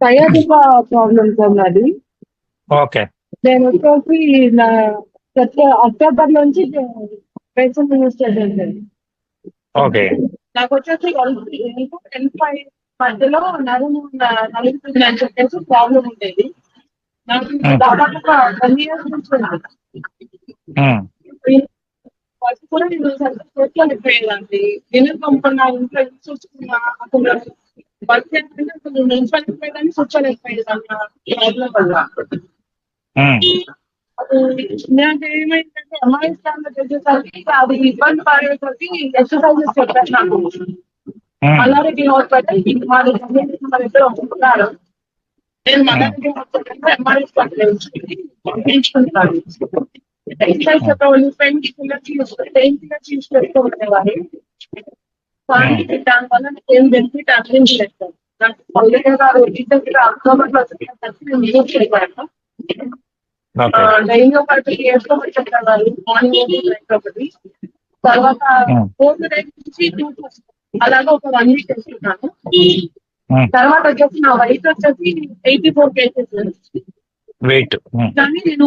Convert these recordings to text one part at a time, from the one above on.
Sciatica problem sir నాది. Okay. నేను వచ్చేసి నా అక్టోబర్ నుంచి మెడిసిన్ యూజ్ చేశాను సార్. ఓకే. నాకు వచ్చేసి L5 మధ్యలో నలుగుతుంది అని చెప్పేసి ప్రాబ్లం ఉండేది. నాకు దాదాపుగా 10 years నుంచి ఉంది. ఫస్ట్ కూడా నేను చూసుకోలేకపోయేదాన్ని. నేను కంపన్నా ఇంట్లో చూసుకున్నా అసలు వర్క్ చేస్తుంటే అసలు నిలిచిపోయేదాన్ని కూర్చోలేకపోయేదాన్ని ప్రాబ్లం వల్ల. నాకు ఏమైందంటే ఎంఆర్ఐ స్కాన్ చేసేసరికి అది ఇబ్బంది పడేసరికి ఎక్సర్సైజెస్ చెప్పారు నాకు. మల్లారెడ్డి హాస్పిటల్ మా ఇద్దరు వస్తున్నారు. నేను మల్లారెడ్డి హాస్పిటల్ ఎంఆర్ఐ స్కాన్ చేయించుకుంటాను. ఎక్సర్సైజ్ చెప్పేవాళ్ళు పెయిన్ కిల్లర్ యూజ్ పెట్టుకోవాలని కానీ దానివల్ల ఏం బెనిఫిట్ అనిపించలేదు. నాకు పల్లె గారు అక్టోబర్ లో నేను యూజ్ చేయగలను. డైలీ ఒక 3 years లో చెప్పేవారు. మార్నింగ్ ఒకటి, తర్వాత 4th day నుంచి 2 అలాగా ఒక 1 week చేసుకున్నాను. తర్వాత వచ్చేసి నా వెయిట్ వచ్చేసి 84 kgs వెయిట్. కానీ నేను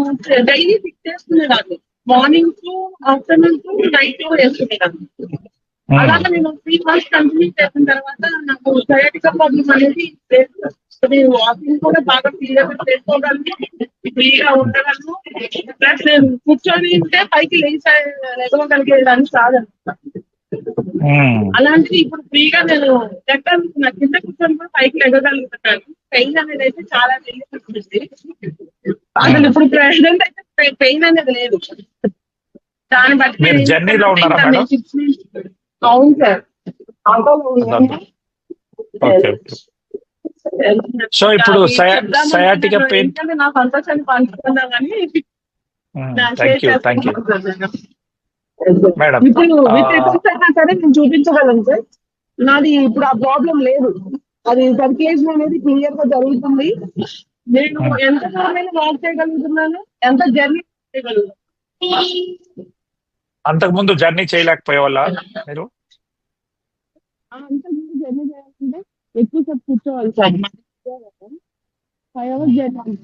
డైలీ ఫిక్స్ చేసుకునేదాన్ని. Morning to afternoon to night వేసుకునేదాన్ని. అలాగే నేను 3 months కంటిన్యూ చేసిన తర్వాత నాకు సయాటికా ప్రాబ్లం అనేది నేను వాకింగ్ కూడా బాగా ఫ్రీగా చేసుకోగలను, ఫ్రీగా ఉండగలను. ప్లస్ నేను కూర్చొని ఉంటే పైకి లేగగలిగేదాన్ని కాదనమాట. అలాంటిది ఇప్పుడు ఫ్రీగా నేను నా కింద కూర్చొని కూడా పైకి లెగగలుగుతున్నాను. పెయిన్ అనేది అయితే చాలా రిలీఫ్ ఉంటుంది. అసలు ఇప్పుడు ప్రెసిడెంట్ అయితే పెయిన్ అనేది లేదు. దాన్ని బట్టి జర్నీలో ఉన్నారా మేడం? అవును సార్. సో ఇప్పుడు సయాటికా పెయిన్ నా సంతోషాన్ని పంచుకున్నా కానీ మేడం ఇప్పుడు సరే నేను చూపించగలను సార్. నాది ఇప్పుడు ఆ ప్రాబ్లం లేదు. అది సర్క్యులేషన్ అనేది క్లియర్ గా జరుగుతుంది. నేను ఎంత దూరమైన వాక్ చేయగలుగుతున్నాను, ఎంత జర్నీ చేయగలుగుతాను. అంతకుముందు జర్నీ చేయలేకపోయే వాళ్ళ మీరు? అంతకుముందు జర్నీ చేయాలంటే ఎక్కువ సేపు కూర్చోవాలి సార్. 5 hours journey.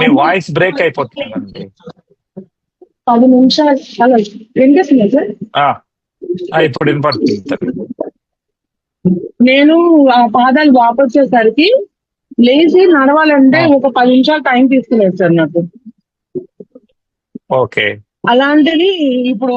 మీ వాయిస్ బ్రేక్ అయిపోతుంది. 10 నిమిషాలు అలా వినిపిస్తుందా సార్? ఇప్పుడు వినపడుతుంది. నేను ఆ పాదాలు వాపొచ్చేసరికి లేచి నడవాలంటే ఒక 10 నిమిషాలు టైం తీసుకునేది సార్ నాకు. ఓకే. అలాంటిది ఇప్పుడు